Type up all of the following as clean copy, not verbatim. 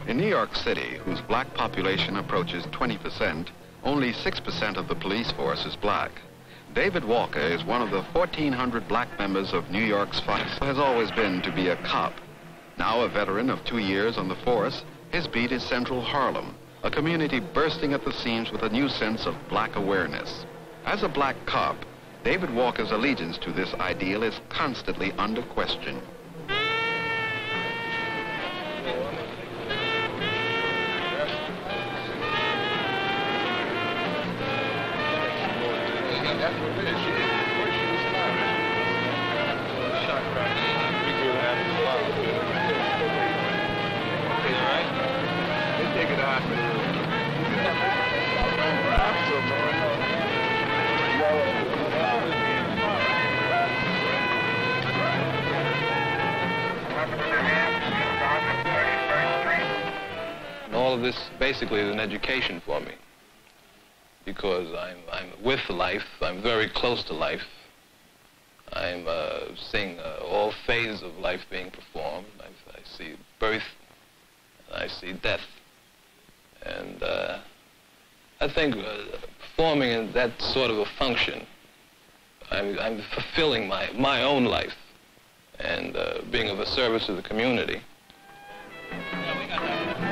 In New York City, whose black population approaches 20%, only 6% of the police force is black. David Walker is one of the 1,400 black members of New York's force. Has always been to be a cop. Now a veteran of 2 years on the force, his beat is Central Harlem, a community bursting at the seams with a new sense of black awareness. As a black cop, David Walker's allegiance to this ideal is constantly under question. All of this basically is an education for me, because I'm with life, I'm very close to life. I'm seeing all phases of life being performed. I see birth, and I see death. And I think performing in that sort of a function, I'm fulfilling my own life and being of a service to the community. Yeah, we got that.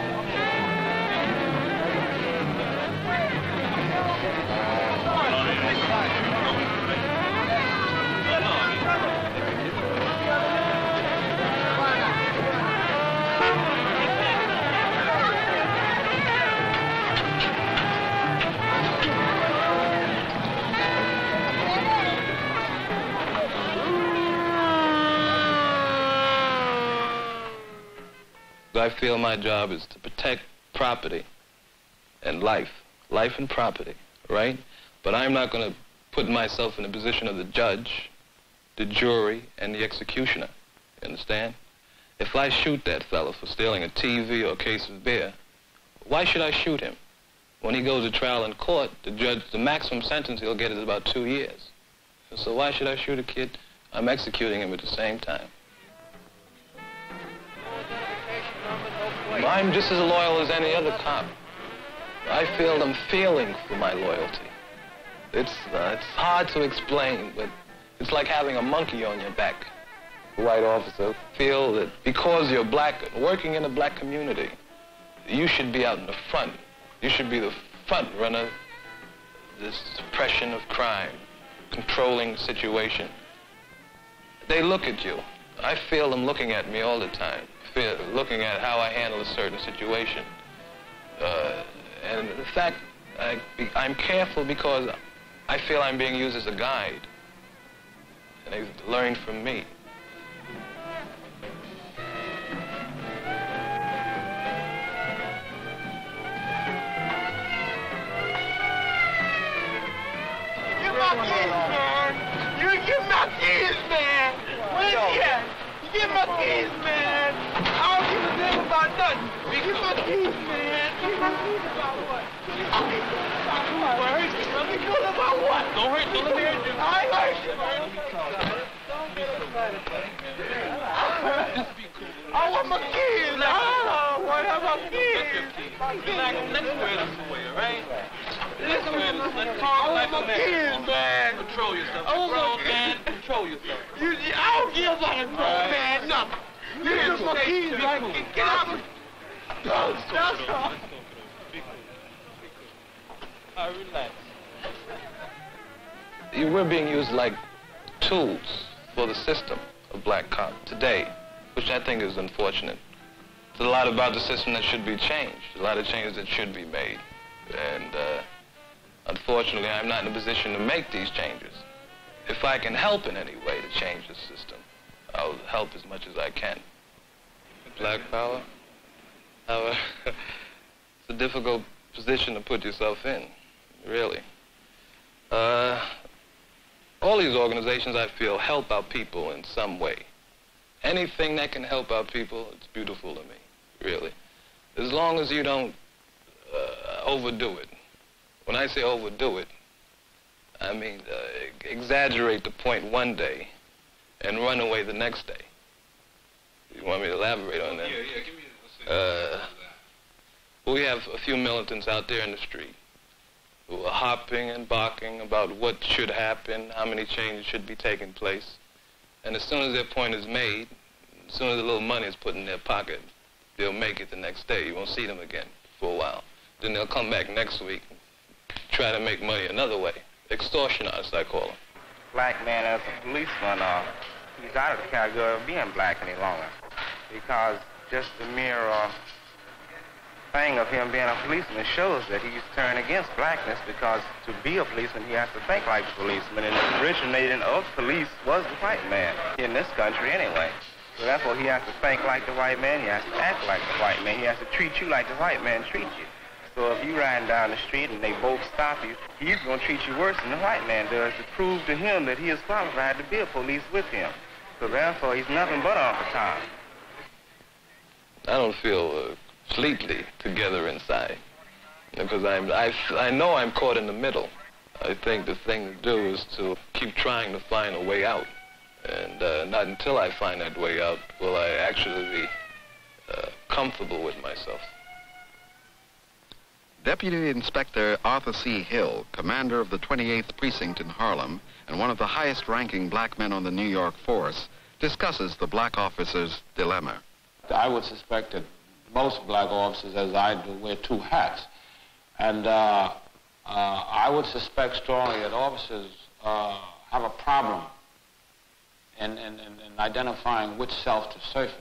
I feel my job is to protect property and life and property, right? But I'm not going to put myself in the position of the judge, the jury, and the executioner, you understand? If I shoot that fellow for stealing a TV or a case of beer, why should I shoot him? When he goes to trial in court, the judge, the maximum sentence he'll get is about 2 years. So why should I shoot a kid? I'm executing him at the same time. I'm just as loyal as any other cop. I feel them feeling for my loyalty. It's hard to explain, but it's like having a monkey on your back. The white officer feel that because you're black, working in a black community, you should be out in the front. You should be the front runner, this suppression of crime, controlling the situation. They look at you. I feel them looking at me all the time. Looking at how I handle a certain situation. And in fact, I'm careful because I feel I'm being used as a guide. And they learn from me. Give my keys, man! You give my keys, man! Where's he at? Give my keys, man! I don't give a damn about nothing. Give my keys, man! Give my keys about what? Give my keys about what? Let me go about what? Don't hurt you. Let me hurt you. I ain't hurt you, man. Don't get excited, man. I want my keys. I want my keys. Let's wear this away, all right? Let's talk like a man. Man. Control yourself. Grown man, control yourself. I don't give about a grown man nothing. You give my keys, man. Get out. That's all. All right, relax. We're being used like tools for the system of black cop today, which I think is unfortunate. There's a lot about the system that should be changed, a lot of changes that should be made. And unfortunately, I'm not in a position to make these changes. If I can help in any way to change the system, I'll help as much as I can. Black power? However, it's a difficult position to put yourself in, really. All these organizations, I feel, help our people in some way. Anything that can help our people, it's beautiful to me, really. As long as you don't overdo it. When I say overdo it, I mean exaggerate the point one day and run away the next day. You want me to elaborate on that? Yeah, give me We have a few militants out there in the street who are hopping and barking about what should happen, how many changes should be taking place. And as soon as their point is made, as soon as a little money is put in their pocket, they'll make it the next day. You won't see them again for a while. Then they'll come back next week and try to make money another way. Extortion artists, I call them. Black man as a policeman, he's out of the category of being black any longer, because just the mere thing of him being a policeman shows that he's turned against blackness, because to be a policeman, he has to think like a policeman, and the originating of police was the white man, in this country anyway. So therefore, he has to think like the white man, he has to act like the white man, he has to treat you like the white man treats you. So if you riding down the street and they both stop you, he's going to treat you worse than the white man does to prove to him that he is qualified to be a police with him. So therefore, he's nothing but Uncle Tom. I don't feel completely together inside, because I know I'm caught in the middle. I think the thing to do is to keep trying to find a way out, and not until I find that way out will I actually be comfortable with myself. Deputy Inspector Arthur C. Hill, commander of the 28th Precinct in Harlem and one of the highest-ranking black men on the New York force, discusses the black officer's dilemma. I would suspect that most black officers, as I do, wear two hats. And I would suspect strongly that officers have a problem in identifying which self to surface.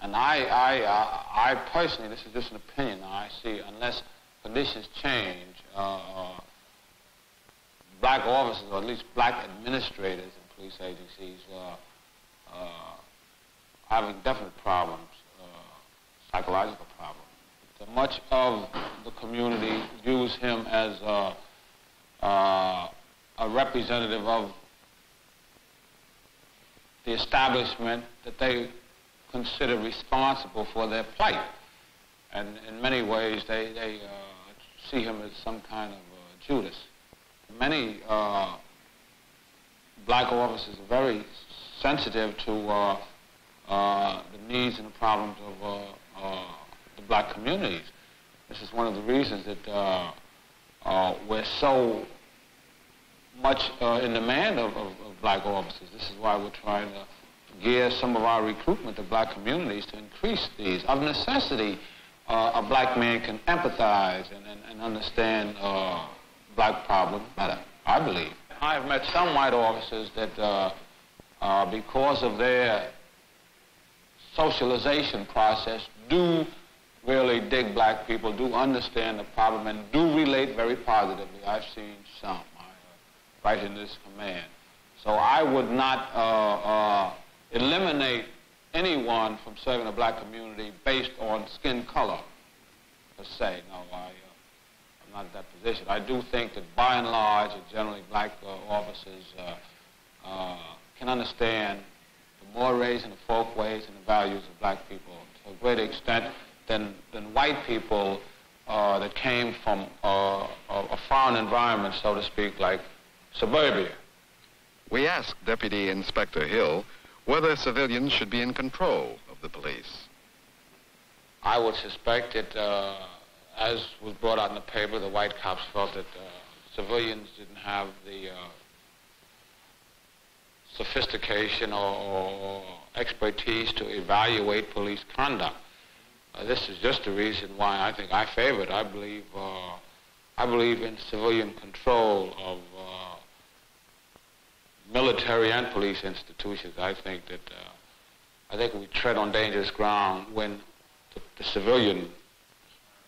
And I personally, this is just an opinion, I see, unless conditions change, black officers, or at least black administrators in police agencies, having definite problems, psychological problems. So much of the community views him as a representative of the establishment that they consider responsible for their plight. And in many ways, they see him as some kind of Judas. Many black officers are very sensitive to the needs and the problems of the black communities. This is one of the reasons that we're so much in demand of black officers. This is why we're trying to gear some of our recruitment to black communities to increase these. Of necessity, a black man can empathize and understand black problems better, I believe. I've met some white officers that, because of their socialization process, do really dig black people, do understand the problem, and do relate very positively. I've seen some right in this command. So I would not eliminate anyone from serving a black community based on skin color, per se. No, I'm not in that position. I do think that by and large, generally black officers can understand the mores and the folkways and the values of black people to a greater extent than white people that came from a foreign environment, so to speak, like suburbia. We asked Deputy Inspector Hill whether civilians should be in control of the police. I would suspect that, as was brought out in the paper, the white cops felt that civilians didn't have the sophistication or expertise to evaluate police conduct. This is just the reason why I think I favor it. I believe in civilian control of military and police institutions. I think we tread on dangerous ground when the civilian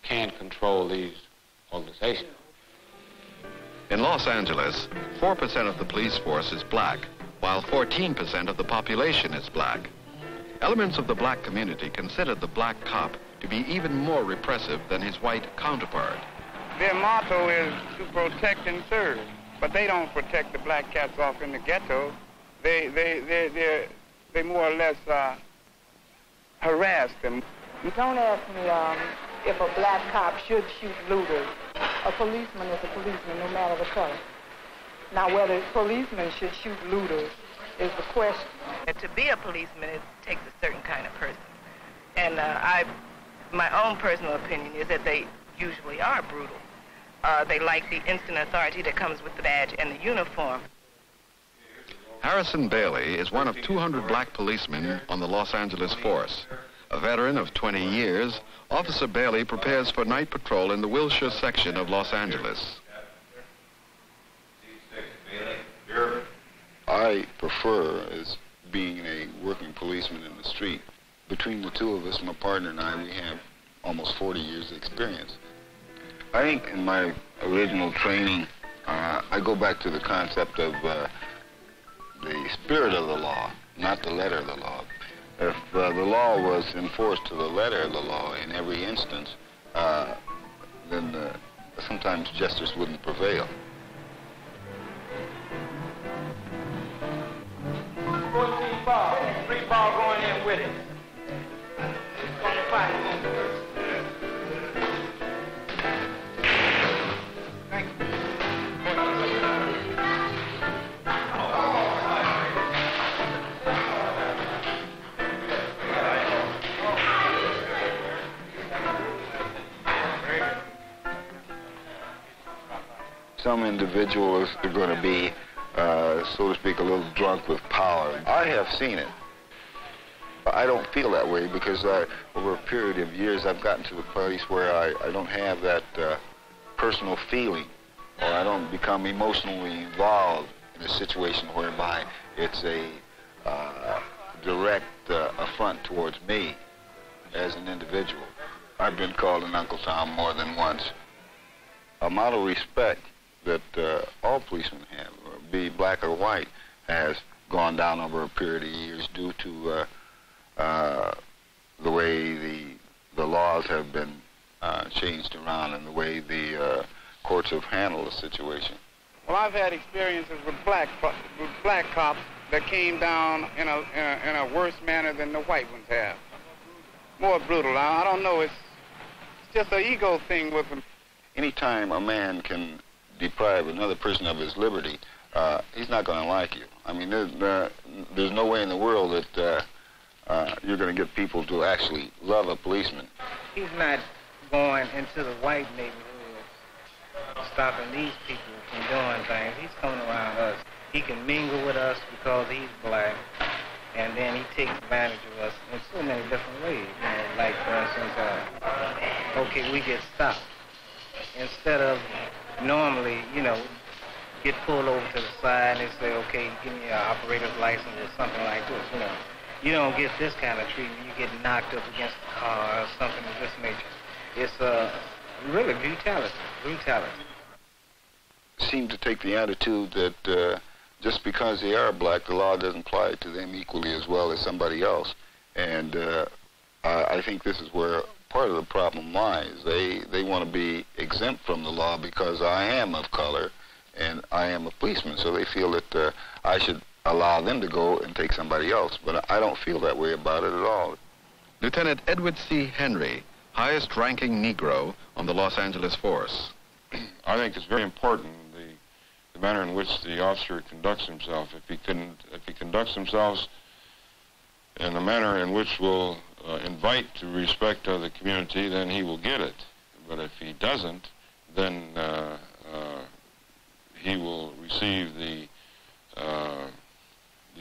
can't control these organizations. In Los Angeles, 4% of the police force is black, while 14% of the population is black. Elements of the black community consider the black cop to be even more repressive than his white counterpart. Their motto is to protect and serve, but they don't protect the black cats off in the ghetto. They more or less harass them. Don't ask me if a black cop should shoot looters. A policeman is a policeman, no matter the color. Now, whether policemen should shoot looters is the question. To be a policeman, it takes a certain kind of person. And I My own personal opinion is that they usually are brutal. They like the instant authority that comes with the badge and the uniform. Harrison Bailey is one of 200 black policemen on the Los Angeles force. A veteran of 20 years, Officer Bailey prepares for night patrol in the Wilshire section of Los Angeles. I prefer as being a working policeman in the street. Between the two of us, my partner and I, we have almost 40 years of experience. I think in my original training, I go back to the concept of the spirit of the law, not the letter of the law. If the law was enforced to the letter of the law in every instance, then sometimes justice wouldn't prevail. 14 ball, 3 ball going in with it. It's on the fight. Thank you. Some individuals are going to be, so to speak, a little drunk with power. I have seen it. I don't feel that way because over a period of years I've gotten to the place where I don't have that personal feeling, or I don't become emotionally involved in a situation whereby it's a direct affront towards me as an individual. I've been called an Uncle Tom more than once. A model respect that all policemen have, be black or white, has gone down over a period of years due to the way the laws have been changed around and the way the courts have handled the situation. Well, I've had experiences with black cops that came down in a worse manner than the white ones have. More brutal. I don't know. It's just an ego thing with them. Anytime a man can deprive another person of his liberty, he's not going to like you. I mean, there's no way in the world that you're going to get people to actually love a policeman. He's not going into the white neighborhoods, stopping these people from doing things. He's coming around us. He can mingle with us because he's black, and then he takes advantage of us in so many different ways. You know, like, for instance, okay, we get stopped. Instead of normally, you know, get pulled over to the side and they say, okay, give me an operator's license or something like this, you know. You don't get this kind of treatment. You get knocked up against the car or something of this nature. It's really brutality. Seem to take the attitude that just because they are black, the law doesn't apply to them equally as well as somebody else. And I think this is where part of the problem lies. They want to be exempt from the law because I am of color and I am a policeman, so they feel that I should allow them to go and take somebody else, but I don't feel that way about it at all. Lieutenant Edward C. Henry, highest-ranking Negro on the Los Angeles force. I think it's very important the manner in which the officer conducts himself. If he conducts himself in a manner in which will invite to respect of the community, then he will get it. But if he doesn't, then he will receive the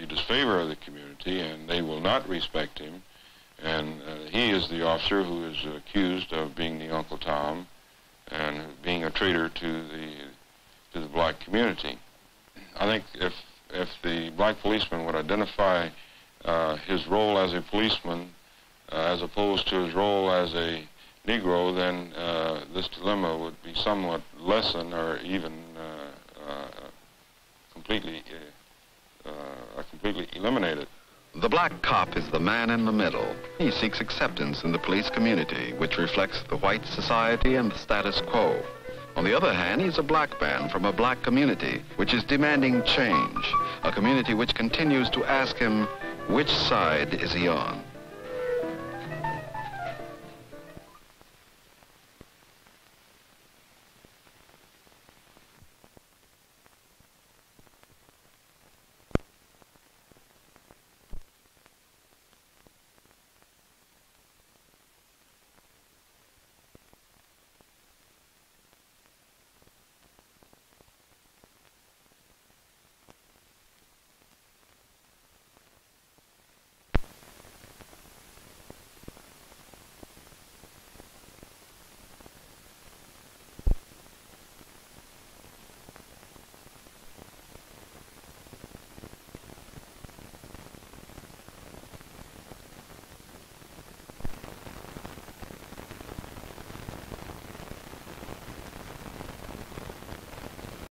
disfavor of the community, and they will not respect him. And he is the officer who is accused of being the Uncle Tom and being a traitor to the black community. I think if the black policeman would identify his role as a policeman as opposed to his role as a Negro, then this dilemma would be somewhat lessened or even completely eliminated. The black cop is the man in the middle. He seeks acceptance in the police community, which reflects the white society and the status quo. On the other hand, he's a black man from a black community, which is demanding change, a community which continues to ask him, which side is he on?